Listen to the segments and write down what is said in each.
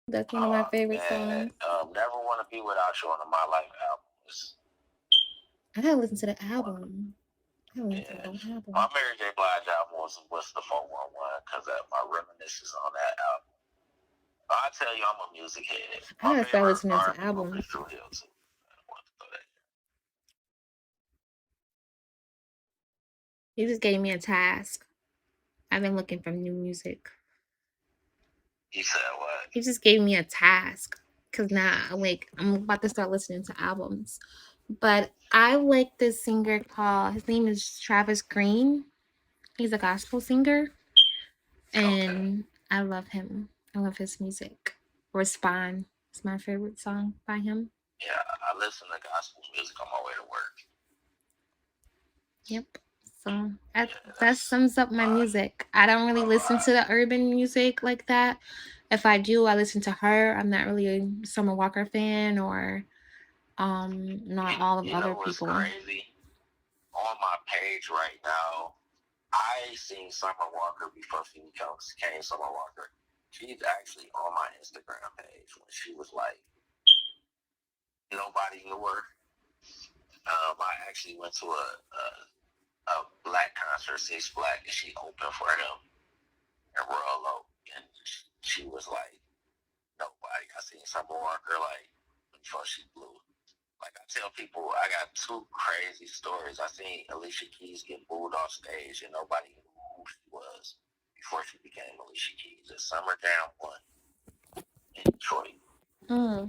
That's one of my favorite Man, songs. Never Want to Be Without You on the My Life album. I gotta listen to the album. I haven't listened to the Yeah, whole my album. Mary J. Blige album was the 411 because my reminiscence on that album. I tell you, I'm a music head. I My gotta start favorite listening to R&B group is albums. True Hill too. I want to throw that. You just gave me a task. I've been looking for new music. He said what? He just gave me a task because now I'm about to start listening to albums. But I like this singer called, his name is Travis Green. He's a gospel singer, Okay. and I love him. I love his music. Respond is my favorite song by him. Yeah, I listen to gospel music on my way to work. Yep. So that, Yeah, that that's sums up my my music. I don't really my listen to vibe. the urban music like that. If I do, I listen to her. I'm not really a Summer Walker fan or not all of You other know what's people. crazy? On my page right now, I seen Summer Walker before she became Summer Walker. She's actually on my Instagram page when she was like nobody knew her. I actually went to a black concert, Six Black, and she opened for him in Royal Oak, and she was like nobody. I seen Summer Walker like before she blew. Like I tell people, I got two crazy stories. I seen Alicia Keys get booed off stage, and nobody knew who she was before she became Alicia Keys at Summer Jam 1 in Detroit. Mm,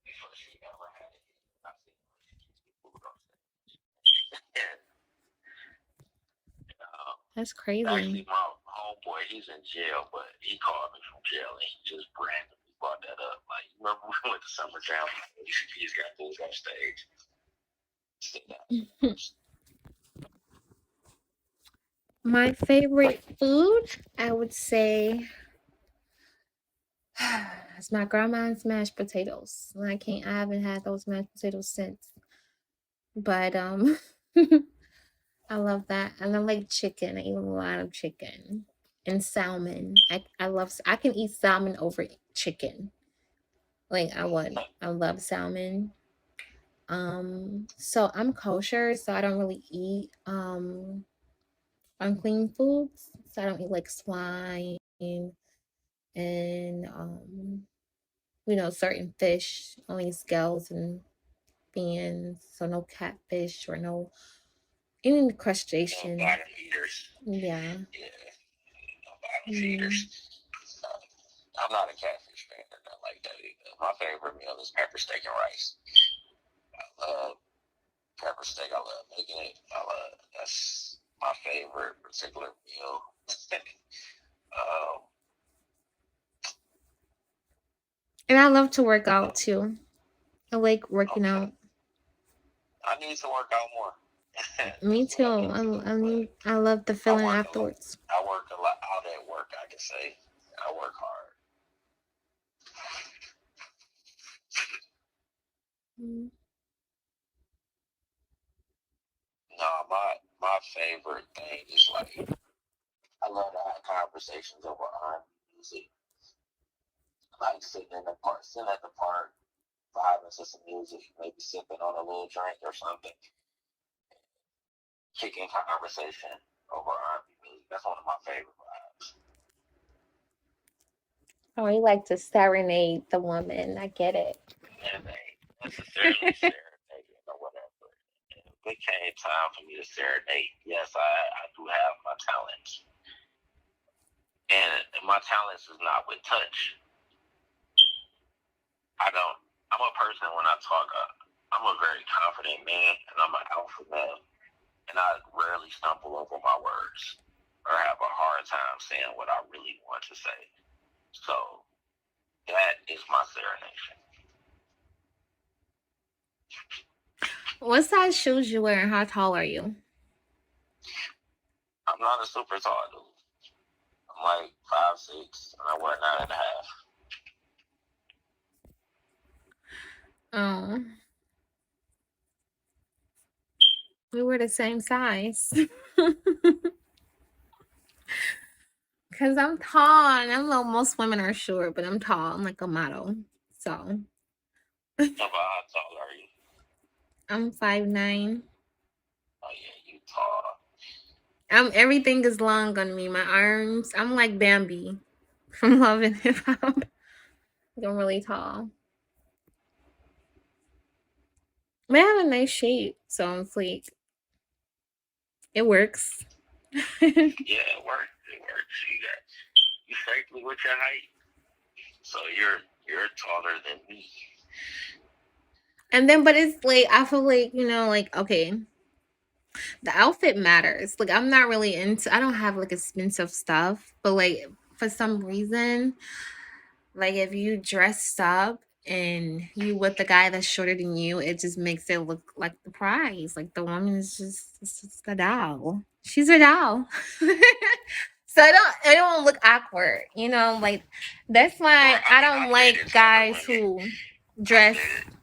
Before she ever had a hit, I seen Alicia Keys get booed off stage. And uh, that's crazy. actually, my homeboy, he's in jail, but he called me from jail, and he just randomly brought that up. Like, you remember we went to Summer Jam? Alicia Keys got booed off stage. Sit down. My favorite food, I would say, it's my grandma's mashed potatoes. I haven't had those mashed potatoes since. But I love that. And I like chicken. I eat a lot of chicken and salmon. I can eat salmon over chicken. Like I would. I love salmon. So I'm kosher, so I don't really eat unclean foods. So I don't eat like swine and certain fish, only scales and fins. So no catfish or no any crustacean. Bottom feeders. Yeah. Yeah, bottom Mm. feeders. I'm not a catfish fan or nothing like that either. My favorite meal is pepper steak and rice. I love pepper steak. I love making it. That's my favorite particular meal. um, And I love to work out too. I like working okay, out. I need to work out more. Me That's what too. I need to do. But I love the I feeling work a lot. afterwards. I work a lot out at work. I can say I work hard. Mm. No, my favorite thing is like I love to have conversations over R&B music, like sitting at the park, vibing to some music, maybe sipping on a little drink or something, kicking conversation over R&B music. That's one of my favorite vibes. Oh, you like to serenade the woman. I get it. And they necessarily serenade or whatever. And if it came time for me to serenade, yes, I do have my talents. And my talents is not with touch. I don't. I'm a person when I talk. I'm a very confident man, and I'm an alpha male, and I rarely stumble over my words or have a hard time saying what I really want to say. So that is my serenation. What size shoes you wear and how tall are you? I'm not a super tall dude. I'm like 5'6", and I wear 9.5. Oh, we were the same size. Cause I'm tall, and I know most women are short, but I'm tall. I'm like a model, so How tall are you? I'm 5'9". Oh yeah, you tall. Everything is long on me. My arms. I'm like Bambi from Love and Hip Hop. I'm really tall. But I have a nice shape, so it's like it works. Yeah, it works. It works. You safely with your height, so you're taller than me. And then, but it's like I feel like like okay, the outfit matters. Like I'm not really into. I don't have like expensive stuff, but like for some reason, like if you dressed up and you with the guy that's shorter than you, it just makes it look like the prize. Like the woman is just it's just a doll. She's a doll. So it don't look awkward, like that's Well, why I I mean, don't I've like dated taller guys women. who I've dress dated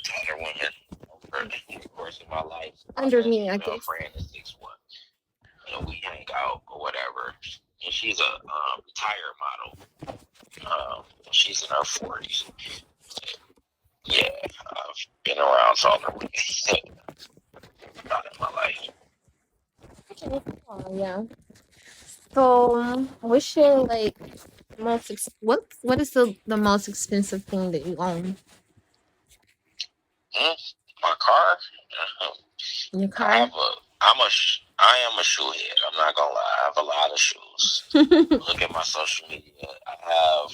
taller women over the course of my life. My under best me, I female guess. friend is 6'1", and we hang out or whatever. And she's a retired model. She's in her 40s. Yeah, I've been around taller women not in my life. Oh yeah. So, what's your like what is the most expensive thing that you own? My car. Your I car? have a. I am a shoe head. I'm not gonna lie. I have a lot of shoes. Look at my social media. I have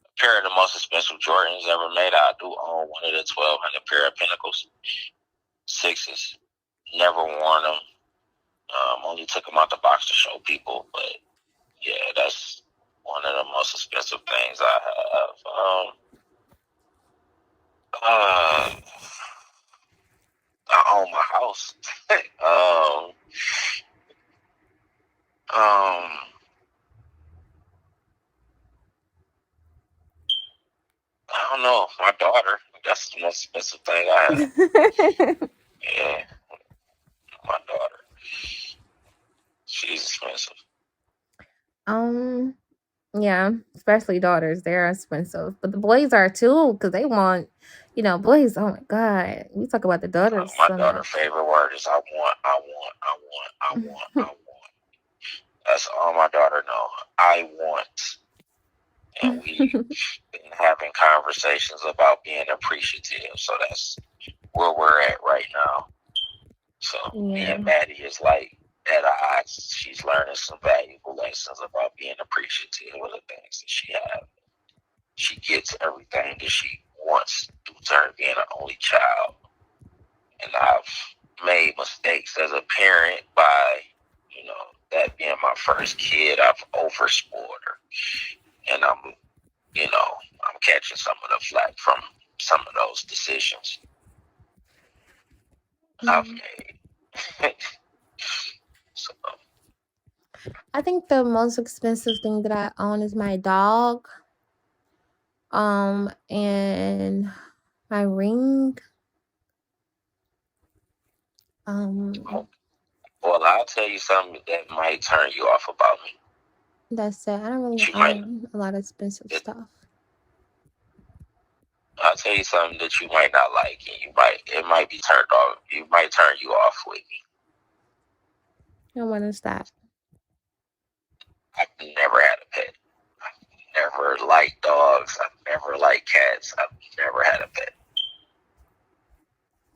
a pair of the most expensive Jordans ever made. I do own one of the 1,200 pair of Pinnacles sixes. Never worn them. Only took them out the box to show people. But yeah, that's one of the most expensive things I have. I own my house. Um, I don't know. My daughter. That's the most expensive thing I have. Yeah, my daughter. She's expensive. um, yeah, especially daughters, they're expensive. But the boys are too, because they want, boys, oh my God. We talk about the daughters My so daughter's much. favorite word is I want, I want, I want, I want, I want. That's all my daughter know. I want. And we've been having conversations about being appreciative. So that's where we're at right now. So me Yeah. and Maddie is like at odds. She's learning some valuable lessons about being appreciative of the things that she has. She gets everything that she wants due to her being an only child. And I've made mistakes as a parent by, that being my first kid. I've overspoiled her. And I'm catching some of the flack from some of those decisions I've Mm. made. So, I think the most expensive thing that I own is my dog. And my ring. Um, well, I'll tell you something that might turn you off about me. that's it. I don't really You might, own a lot of expensive it, stuff. I'll tell you something that you might not like, and it might be turned off. You might turn you off with me. And what is that? I've never had a pet. I've never liked dogs. I've never liked cats. I've never had a pet.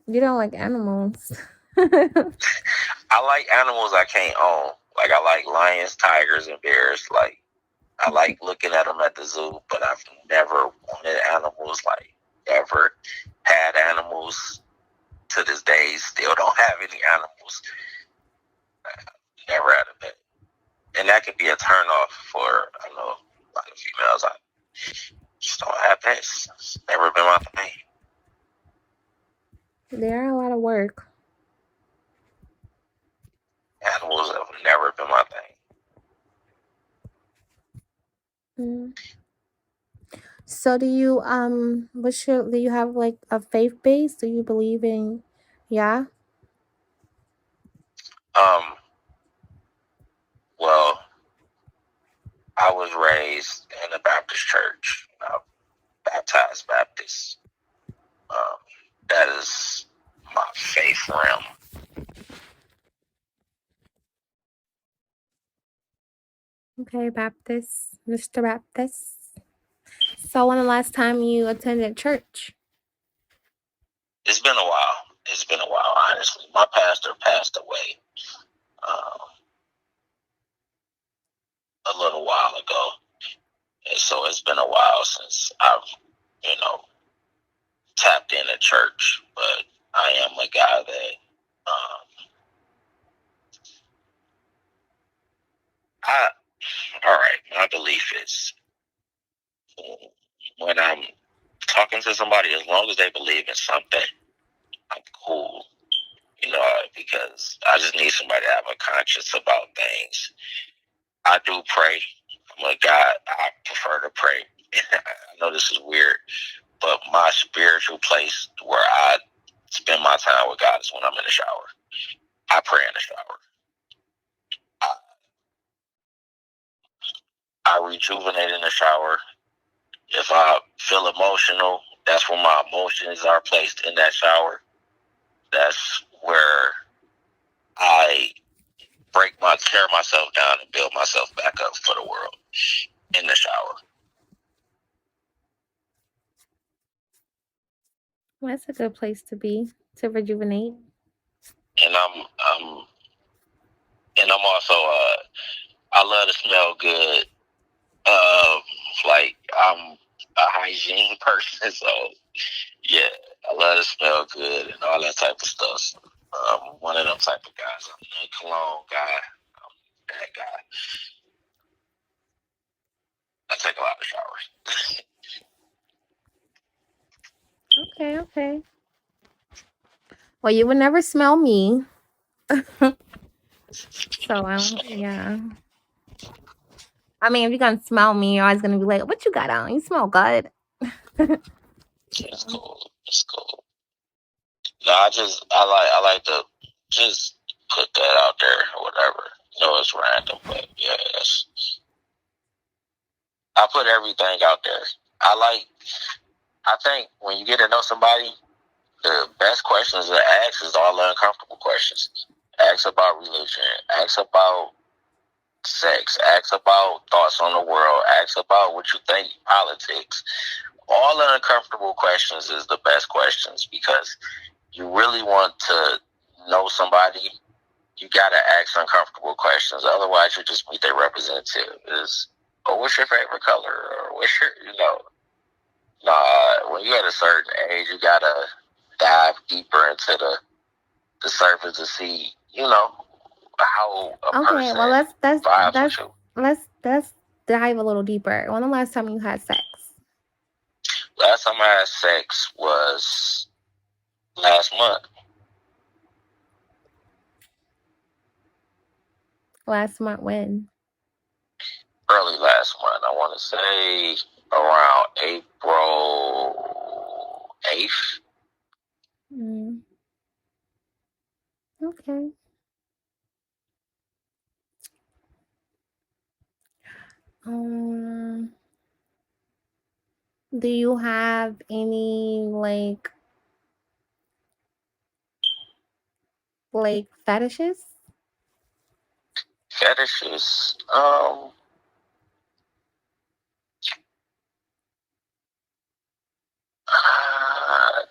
You don't like animals. I like animals I can't own. Like I like lions, tigers, and bears. Like I like looking at them at the zoo, but I've never wanted animals. Like never had animals. To this day, still don't have any animals. Never had a pet. And that could be a turn off for I know a lot of females. I just don't have pets. It's never been my thing. They are a lot of work. Animals have never been my thing. Mm. So do you have like a faith base? Do you believe in, yeah? Um, well, I was raised in a Baptist church, baptized Baptist. Um, that is my faith realm. Okay, Baptist, Mr. Baptist. So when the last time you attended church? It's been a while. It's been a while, honestly. My pastor passed away a little while ago. And so it's been a while since I've, tapped in a church. But I am a guy that I all right, my belief is when I'm talking to somebody, as long as they believe in something, I'm cool. Because I just need somebody to have a conscience about things. I do pray. I'm a guy. I prefer to pray. I know this is weird, but my spiritual place where I spend my time with God is when I'm in the shower. I pray in the shower. I rejuvenate in the shower. If I feel emotional, that's where my emotions are placed in that shower. That's where I tear myself down and build myself back up for the world in the shower. Well, that's a good place to be, to rejuvenate. And I'm also I love to smell good. Like I'm a hygiene person, so yeah, I love to smell good and all that type of stuff. One of them type of guys. I'm a cologne guy. I'm that guy. I take a lot of showers. Okay, okay. Well, you would never smell me. So, yeah. I mean, if you're gonna smell me, you're always gonna be like, "What you got on? You smell good." It's cool. It's cool. No, I like to just put that out there or whatever. It's random, but yeah, I put everything out there. I think when you get to know somebody, the best questions to ask is all the uncomfortable questions. Ask about religion. Ask about sex. Ask about thoughts on the world. Ask about what you think politics. All the uncomfortable questions is the best questions because you really want to know somebody. You gotta ask uncomfortable questions. Otherwise, you just meet their representative. What's your favorite color? Or what's your, when you're at a certain age, you gotta dive deeper into the surface to see, how a Okay, person well vibes with you. let's dive a little deeper. When the last time you had sex? Last time I had sex was last month, Last month when? early last month. I want to say around April 8th. Mm, okay. Um, do you have any like fetishes? Fetishes.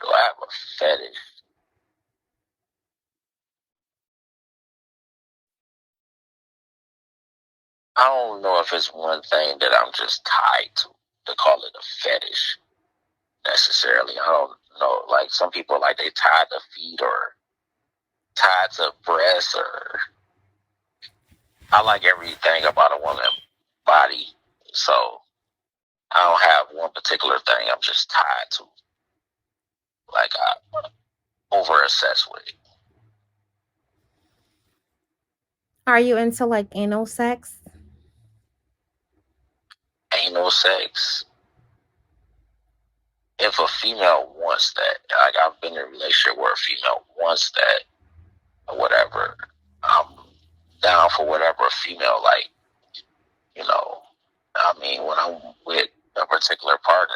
Do I have a fetish? I don't know if it's one thing that I'm just tied to call it a fetish necessarily. I don't know. Like some people, like they tied to feet or tied to breasts, or I like everything about a woman's body. So I don't have one particular thing I'm just tied to. Like I over obsessed with it. Are you into like anal sex? Anal sex. If a female wants that, like I've been in a relationship where a female wants that or whatever, I'm down for whatever a female like, you know, I mean, when I'm with a particular partner,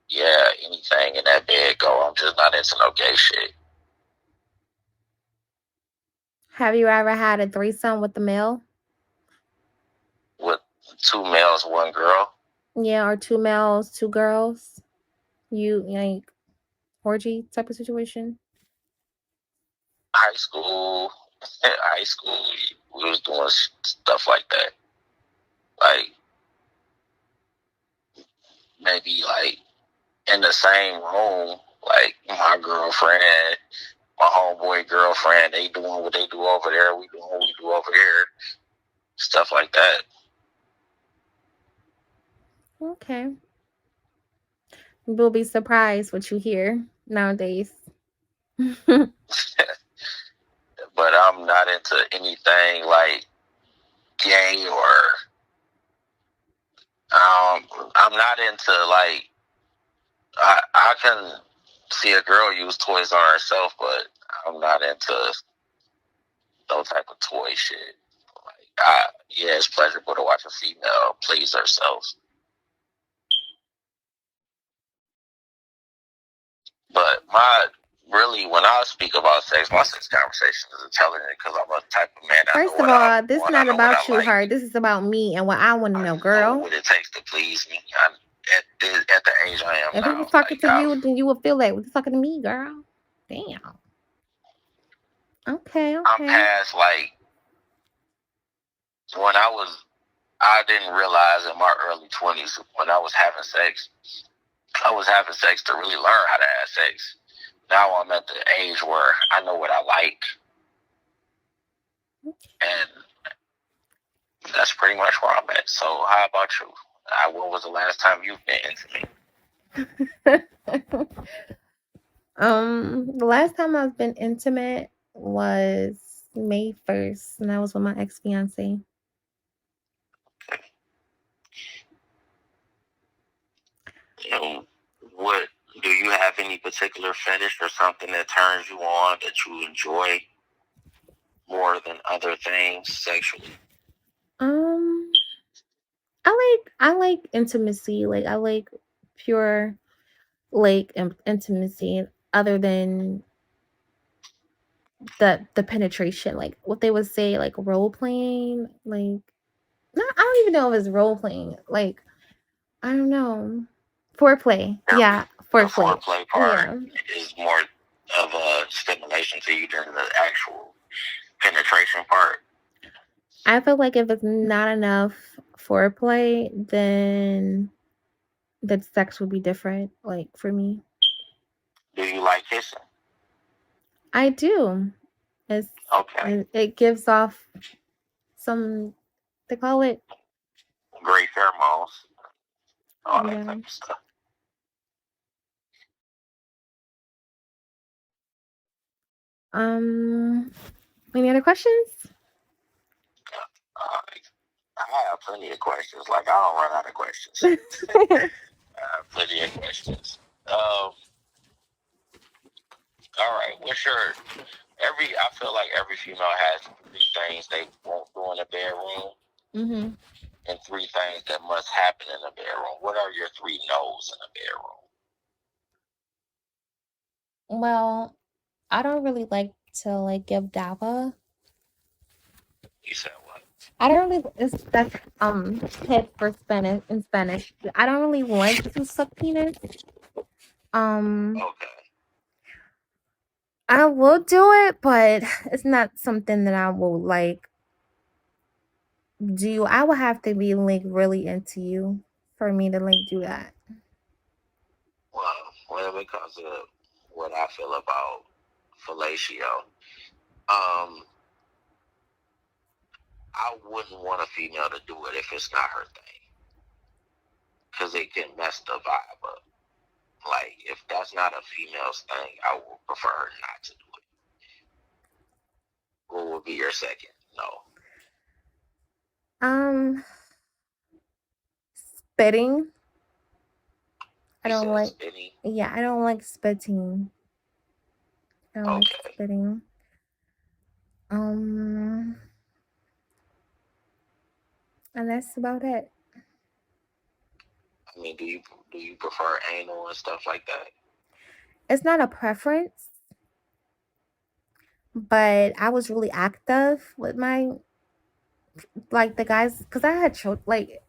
yeah, anything in that bed go. I'm just not into no gay shit. Have you ever had a threesome with the male? With two males, one girl. Yeah, or two males, two girls. You like orgy type of situation? High school, high school, we was doing stuff like that. Like maybe like in the same room, like my girlfriend, my homeboy girlfriend, they doing what they do over there, we doing what we do over here, stuff like that. Okay. You'll be surprised what you hear nowadays. But I'm not into anything like gay or I'm not into like I can see a girl use toys on herself, but I'm not into those type of toy shit. Like, yeah, it's pleasurable to watch a female please herself. But really, when I speak about sex, my sex conversation is intelligent because I'm a type of man. I know First of what I all, this want. I not know what I about you, like. Heart. This is about me and what I want to I know, know girl. what it takes to please me. At the age I am If he was now, talking like to you, then you would feel like he's talking to me, girl. Damn. Okay, I'm okay. past like when I didn't realize in my early 20s when I was having sex. I was having sex to really learn how to have sex. Now I'm at the age where I know what I like, and that's pretty much where I'm at. So, how about you? When was the last time you've been intimate? The last time I've been intimate was May 1st, and that was with my ex fiance. And what do you have any particular fetish or something that turns you on that you enjoy more than other things sexually? Um, I like intimacy. Like I like pure like intimacy, other than the penetration. Like what they would say, like role playing. Like no, I don't even know if it's role playing. Like I don't know, foreplay. Yeah, The foreplay. foreplay part Yeah. is more of a stimulation to you than the actual penetration part. I feel like if it's not enough foreplay, then the sex would be different, like for me. Do you like kissing? I do. It's Okay. it gives off some, they call it, Great pheromones, all that yeah. type of stuff. Um any other questions? Uh, I have plenty of questions. Like I don't run out of questions. I have plenty of questions. All right. What's your I feel like every female has three things they won't do in a bedroom Mm-hmm. and three things that must happen in a bedroom. What are your three no's in a bedroom? Well, I don't really like to like give dava. You said what? I don't really, it's that's head for Spanish in Spanish. I don't really like to suck penis. Um Okay. I will do it, but it's not something that I will like do. I will have to be like really into you for me to like do that. Well, because of what I feel about fellatio, um, I wouldn't want a female to do it if it's not her thing, because it can mess the vibe up. Like, if that's not a female's thing, I would prefer her not to do it. What would be your second? No. Um, spitting. I You don't said like. spinning? Yeah, I don't like spitting. I don't like Okay. spitting. Um, and that's about it. I mean, do you prefer anal and stuff like that? It's not a preference, but I was really active with my like the guys because I had children. Like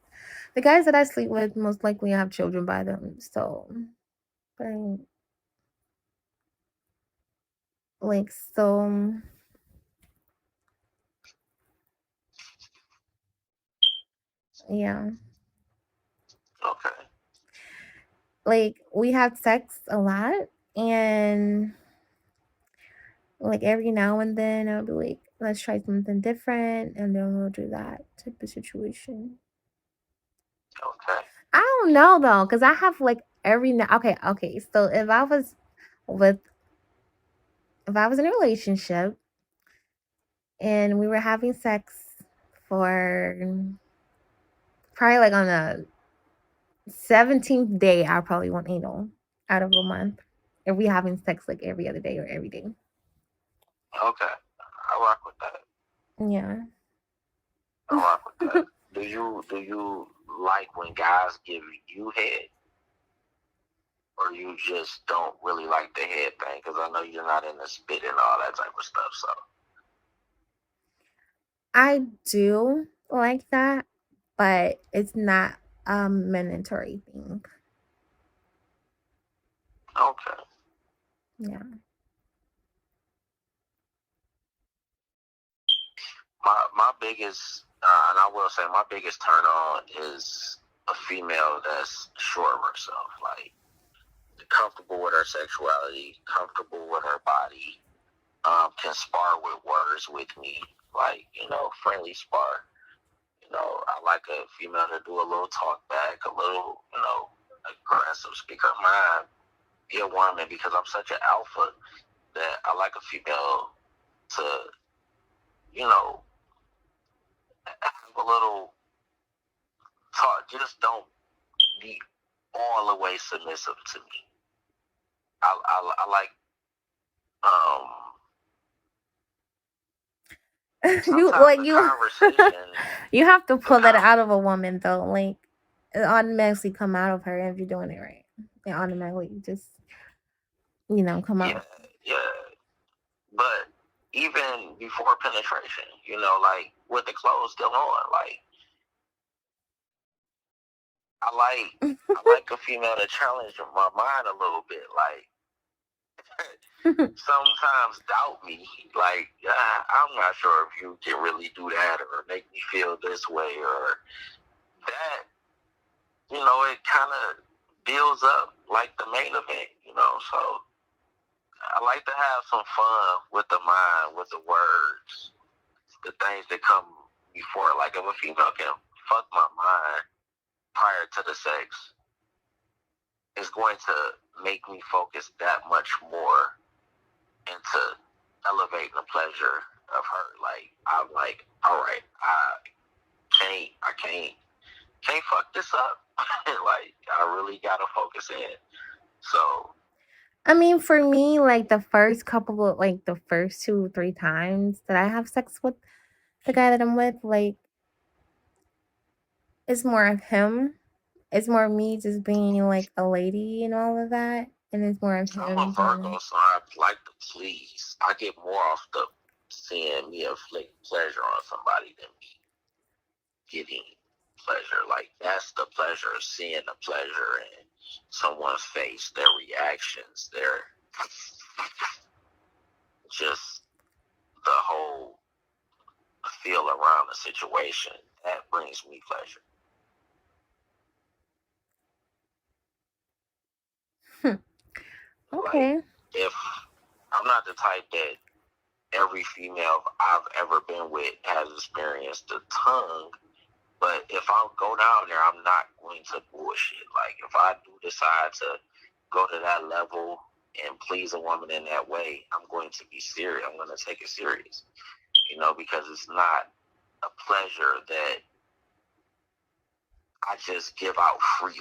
the guys that I sleep with most likely have children by them. So, but, like so, yeah. Okay. Like we have sex a lot, and like every now and then I'll be like, let's try something different, and then we'll do that type of situation. Okay. I don't know though, because I have like every now. Okay. So with if I was in a relationship and we were having sex for probably like on a 17th day, I probably want anal out of a month. If we having sex like every other day or every day. Okay. I rock with that. Yeah. I rock with that. Do you like when guys give you head, or you just don't really like the head thing? Because I know you're not into spit and all that type of stuff. So I do like that, but it's not a mandatory thing. okay. Yeah. My biggest, and I will say my biggest turn on is a female that's sure of herself, like comfortable with her sexuality, comfortable with her body, can spar with words with me, like friendly spar. I like a female to do a little talk back, a little, aggressive, speak her mind, be a woman because I'm such an alpha that I like a female to, have a little talk. Just don't be all the way submissive to me. I like um you sometimes like the you conversation, you have to the pull that con out of a woman though. Like it automatically come out of her if you're doing it right. It automatically just come yeah, out. yeah. But even before penetration, like with the clothes still on, like I like I like a female to challenge my mind a little bit, like sometimes doubt me, like I'm not sure if you can really do that or make me feel this way or that. It kind of builds up like the main event. So I like to have some fun with the mind, with the words, the things that come before. Like if a female can fuck my mind prior to the sex, it's going to make me focus that much more into elevating the pleasure of her. Like I'm like, all right, I can't fuck this up. Like I really gotta focus in. So I mean, for me, like the first couple of like the first 2 or 3 times that I have sex with the guy that I'm with, like it's more of him. It's more me just being like a lady and all of that. And it's more of I'm a him Virgo, doing so I like to please. I get more off the seeing me inflict pleasure on somebody than me getting pleasure. Like that's the pleasure, seeing the pleasure in someone's face, their reactions, their just the whole feel around the situation. That brings me pleasure. it. Like Okay. if I'm not the type that every female I've ever been with has experienced the tongue. But if I go down there, I'm not going to bullshit. Like if I do decide to go to that level and please a woman in that way, I'm going to be serious. I'm going to take it serious, because it's not a pleasure that I just give out freely.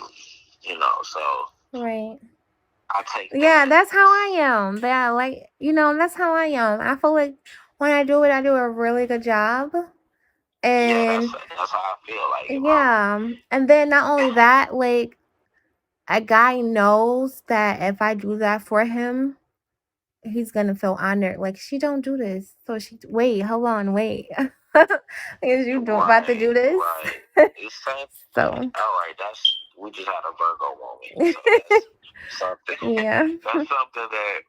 So Right. I take Yeah, that. that's how I am. Yeah, like, that's how I am. I feel like when I do a really good job. Yeah, And that's how I feel. Like if I'm yeah, and then not only that, like a guy knows that if I do that for him, he's gonna feel honored. Like, she don't do this, so she wait, hold on, wait. Is you don't about to do this? Right. It's same. So All right. We just had a Virgo moment. So that's something. yeah. That's something that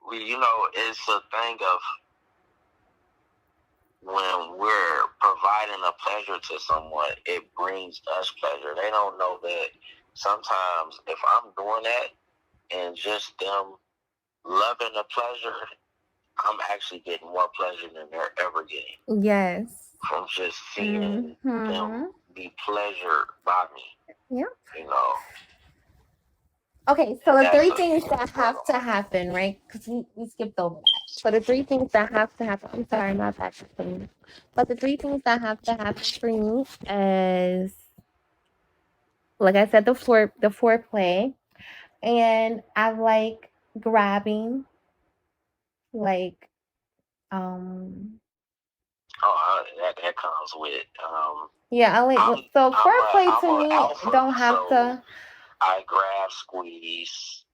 it's a thing of when we're providing a pleasure to someone, it brings us pleasure. They don't know that sometimes if I'm doing that and just them loving the pleasure, I'm actually getting more pleasure than they're ever getting. Yes. From just seeing them be pleasured by me. Yep. You know. Okay, so the three things that have to happen, right? Because we skipped over that. So the three things that have to happen. I'm sorry, my bad. But the three things that have to happen for me is, like I said, the foreplay, and I like grabbing, like that comes with yeah, I like so foreplay to me alpha, don't have so to. I grab, squeeze,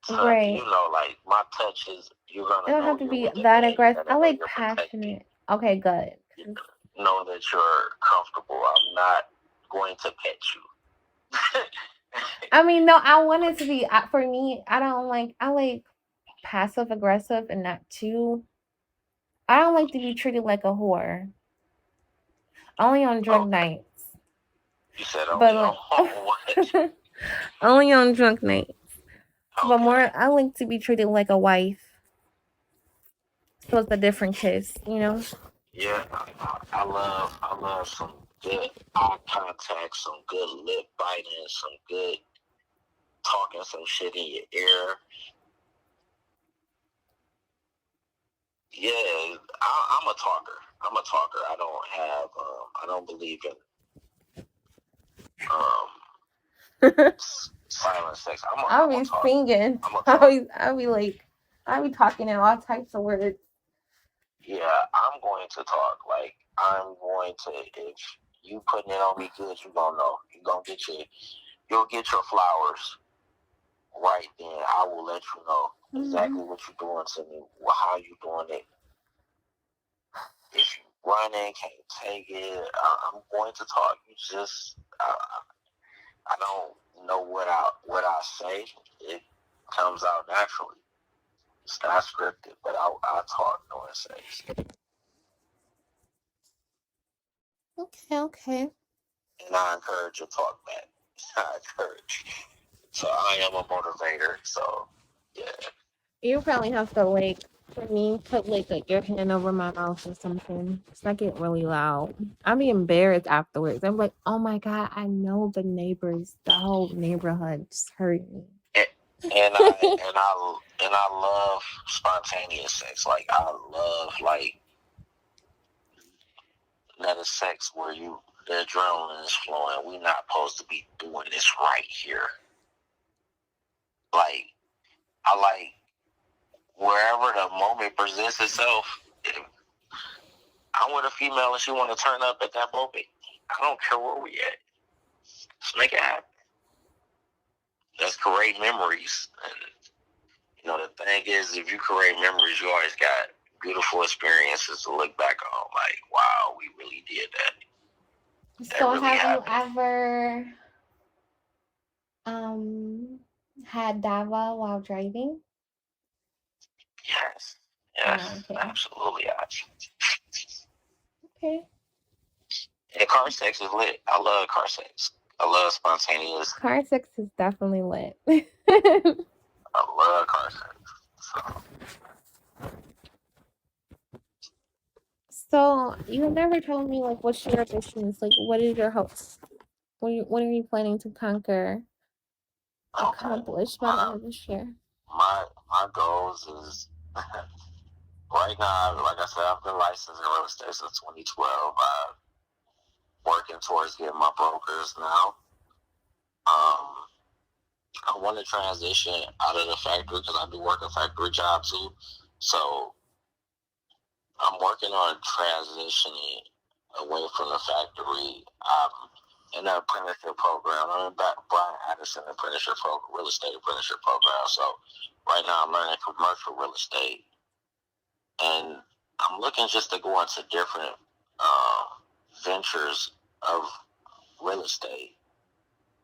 tuck. Right. Like my touches, you're It gonna don't know have to you're be with a that man. You're aggressive. gonna I know like you're protected. passionate. Okay, good. You know that you're comfortable. I'm not going to pet you. I mean, no, I want it to be for me. I like passive aggressive and not too. I don't like to be treated like a whore. Only on drunk nights. You said But only on what? Only on drunk nights. Okay. But more, I like to be treated like a wife. So it's a different kiss, you know. Yeah, I love some good eye contact, some good lip biting, some good talking, some shit in your ear. Yeah, I'm a talker. I don't have. I don't believe in silent sex. I'll be singing. I'll be like, I'll be talking in all types of words. Yeah, I'm going to talk. Like, I'm going to. If you putting it on me good, you gonna know. You'll get your flowers right then. I will let you know exactly what you're doing to me, how you doing it. If you running, can't take it, I'm going to talk. You just, I don't know what I say. It comes out naturally. It's not scripted, but I talk during sex. Okay. And I encourage you to talk back. I encourage. So I am a motivator. So yeah. You probably have to like, for me, put like your hand over my mouth or something. It's not getting really loud. I'll be embarrassed afterwards. I'm like, oh my god, I know the neighbors, the whole neighborhood just heard me. And I love spontaneous sex. Like I love like that is sex where the adrenaline is flowing. We're not supposed to be doing this right here. Like I like wherever the moment presents itself. If I'm with a female and she want to turn up at that moment, I don't care where we at. Just make it happen. Let's create memories. And the thing is, if you create memories, you always got beautiful experiences to look back on. Like, wow, we really did that. So really have happened. you ever had dava while driving? Yes. Okay. Absolutely. Okay. And car sex is lit. I love car sex. I love spontaneous. Car sex is definitely lit. I love car sex. So you never told me like what's your ambitions? Like what is your hopes? What are you planning to conquer, accomplish by the end of this year? My goals is right now, like I said, I've been licensed in real estate since 2012. I'm working towards getting my brokers now. I want to transition out of the factory because I do work a factory job too. So I'm working on transitioning away from the factory. in the apprenticeship program. I'm in Brian Addison apprenticeship program, real estate apprenticeship program. So right now I'm learning commercial real estate, and I'm looking just to go into different ventures of real estate.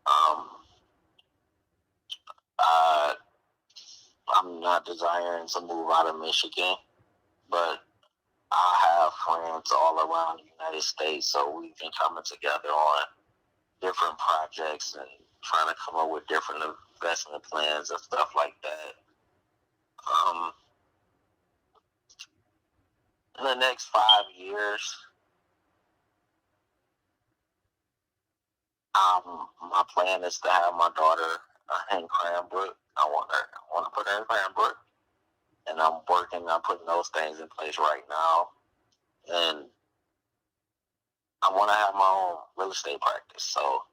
Um, I, I'm not desiring to move out of Michigan, but I have friends all around the United States, so we've been coming together on different projects and trying to come up with different investment plans and stuff like that. In the next 5 years, my plan is to have my daughter in Cranbrook. I want to put her in Cranbrook, and I'm working on putting those things in place right now. And I want to have my own real estate practice, so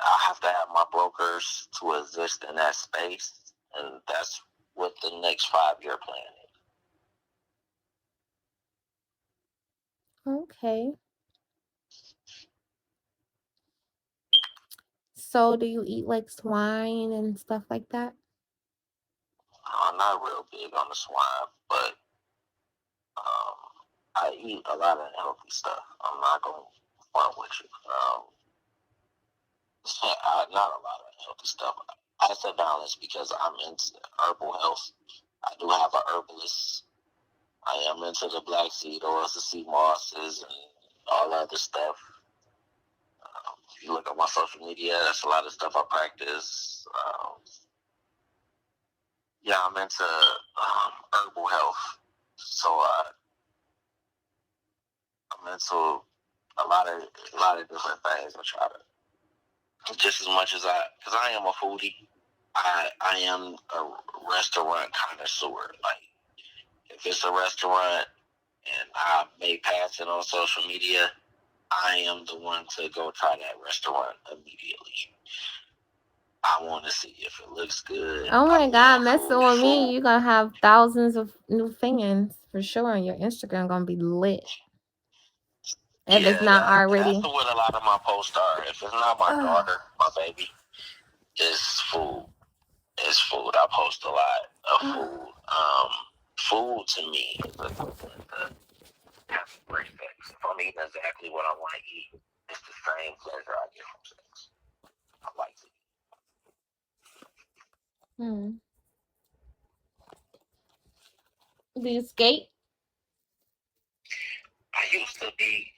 I have to have my brokers to exist in that space, and that's what the next 5 year plan is. Okay. So do you eat like swine and stuff like that? I'm not real big on the swine, but I eat a lot of healthy stuff. I'm not going to front with you. Not a lot of healthy stuff. I said balance because I'm into herbal health. I do have an herbalist. I am into the black seed oils, the sea mosses, and all other stuff. If you look at my social media, that's a lot of stuff I practice. Yeah, I'm into herbal health. So I'm into a lot of different things. I try to just as much as because I am a foodie. I am a restaurant connoisseur. Like if it's a restaurant and I may pass it on social media, I am the one to go try that restaurant immediately. I want to see if it looks good. Oh I my God, love messing food. with me, you're gonna have thousands of new fans for sure, and your Instagram gonna be lit if it's Yeah, not that's already. what a lot of my posts are. If it's not my daughter, my baby, it's food. It's food. I post a lot of food. Food to me is a good one to have great sex. If I'm eating exactly what I want to eat, it's the same pleasure I get from sex. I like to eat. Hmm. Do you skate? I used to be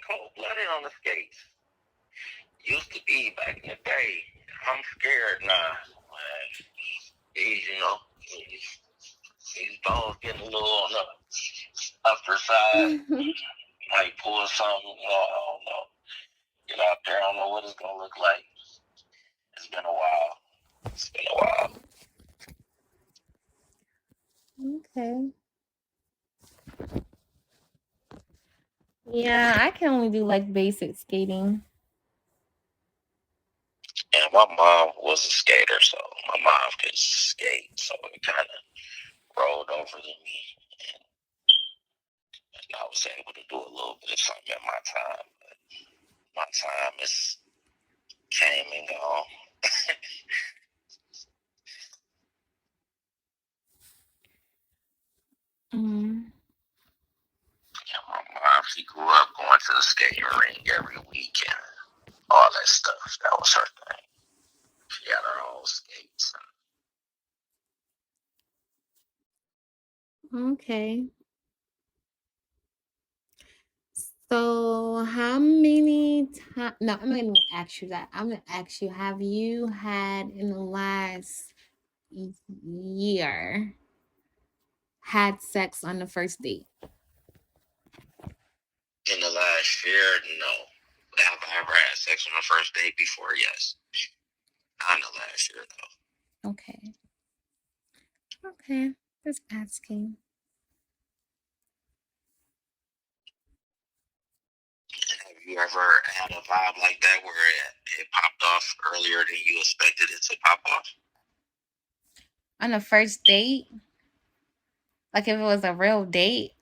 cold blooded on the skates. Used to be back in the day. I'm scared now. These bones getting a little on the upper side. Like pull something. I don't know. Get out there. I don't know what it's gonna look like. It's been a while. It's been a while. Okay. Yeah, I can only do like basic skating. And my mom was a skater, so my mom could skate, so it kind of rolled over to me, and I was able to do a little bit of something at my time. But my time is came and gone. Mm. My mom, she grew up going to the skating rink every weekend, all that stuff. That was her thing. She had her own skates. Okay. So, how many times? No, I'm not gonna ask you that. I'm gonna ask you: have you had in the last year had sex on the first date? In the last year, no. Have I ever had sex on the first date before? Yes. Not in the last year, though. Okay. Okay. Just asking. Have you ever had a vibe like that where it popped off earlier than you expected it to pop off? On the first date? Like if it was a real date?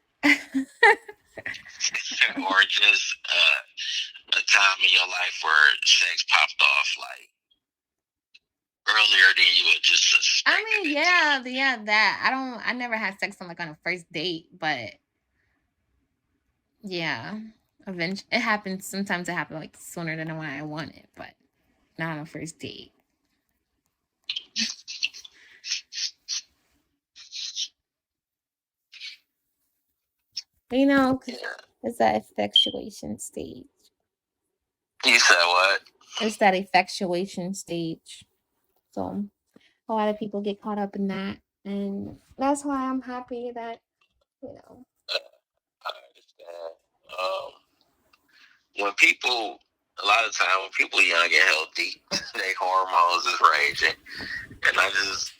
Or just a time in your life where sex popped off like earlier than you had just suspected? I mean, yeah, that. I never had sex on like on a first date, but yeah. Eventually it happens, sometimes it happens like sooner than when I want it, but not on a first date. You know, Yeah. it's that effectuation stage. You said what? It's that effectuation stage. So a lot of people get caught up in that. And that's why I'm happy that, you know. I understand. When people, a lot of time when people young and healthy, their hormones is raging, and I just,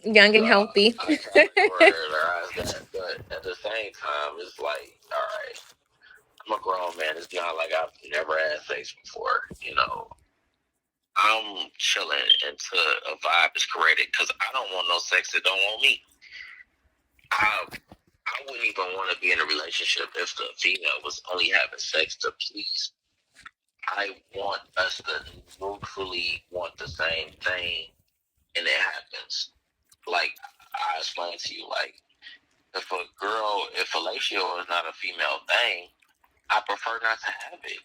Young and healthy. I categorize that. But at the same time, it's like, all right, I'm a grown man. It's not like I've never had sex before. I'm chilling until a vibe is created because I don't want no sex that don't want me. I wouldn't even want to be in a relationship if the female was only having sex to please. I want us to mutually want the same thing, and it happens. Like I explained to you, like if fellatio is not a female thing, I prefer not to have it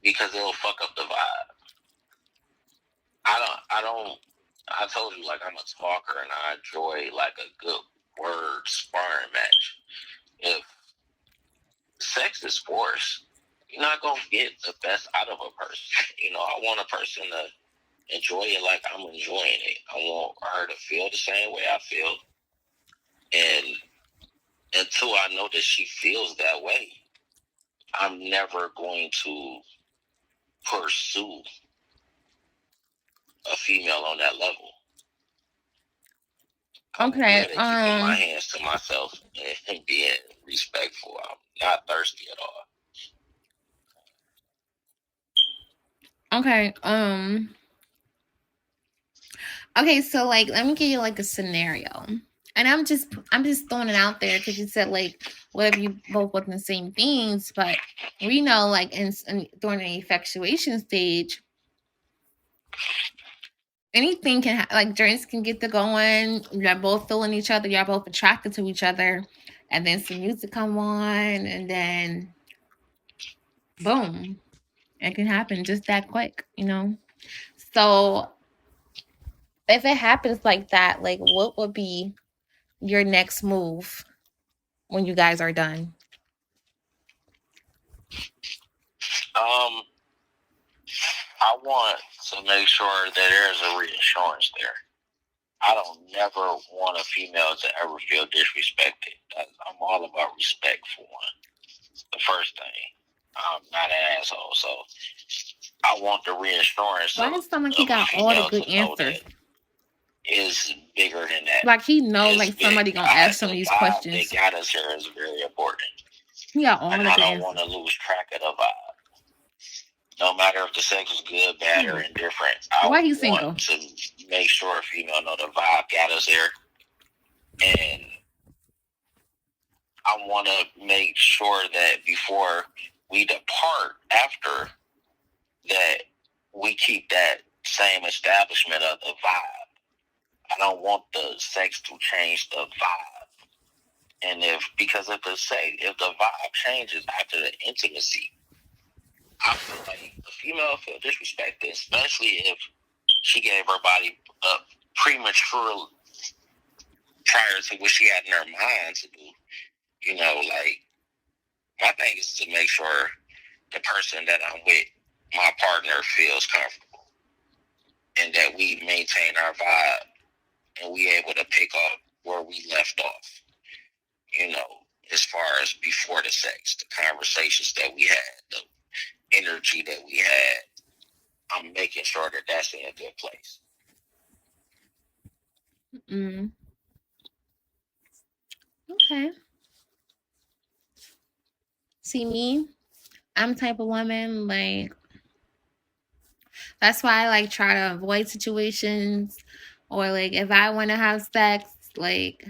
because it'll fuck up the vibe. I don't. I told you, like I'm a talker and I enjoy like a good word sparring match. If sex is forced, you're not gonna get the best out of a person. I want a person to enjoy it like I'm enjoying it. I want her to feel the same way I feel, and until I know that she feels that way, I'm never going to pursue a female on that level. I'm Okay. good at keeping my hands to myself and being respectful. I'm not thirsty at all. Okay. Okay, so like let me give you like a scenario. And I'm just throwing it out there because you said like what if you both want the same things, but we know like during the effectuation stage, anything can like drinks can get to going. You're both feeling each other. You're both attracted to each other, and then some music come on, and then boom, it can happen just that quick, So if it happens like that, like what would be your next move when you guys are done? I want to make sure that there's a reassurance there. I don't never want a female to ever feel disrespected. I'm all about respect for one. The first thing. I'm not an asshole, so I want the reassurance. Why does it sound like he got all the good answers? Is bigger than that. Like he know, like somebody gonna ask some of these questions. That got us here is very important. Yeah, all the good answers. I don't want to lose track of the vibe. No matter if the sex is good, bad, or indifferent. Why he single? To make sure a female know the vibe got us there, and I want to make sure that before we depart, after that, we keep that same establishment of the vibe. I don't want the sex to change the vibe. And because if the vibe changes after the intimacy, I feel like the female feel disrespected, especially if she gave her body up prematurely prior to what she had in her mind to do. Like my thing is to make sure the person that I'm with, my partner, feels comfortable, and that we maintain our vibe, and we able to pick up where we left off. As far as before the sex, the conversations that we had, the energy that we had, I'm making sure that that's in a good place. Okay. See me, I'm the type of woman like that's why I like try to avoid situations, or like if I want to have sex, like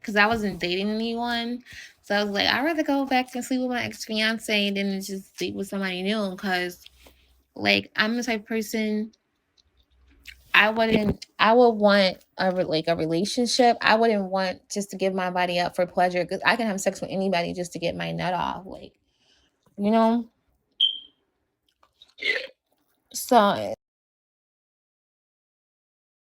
because I wasn't dating anyone. So I was like, I'd rather go back and sleep with my ex fiance than just sleep with somebody new. Because, like, I'm the type of person I would want like a relationship. I wouldn't want just to give my body up for pleasure because I can have sex with anybody just to get my nut off. Like, you know? Yeah. So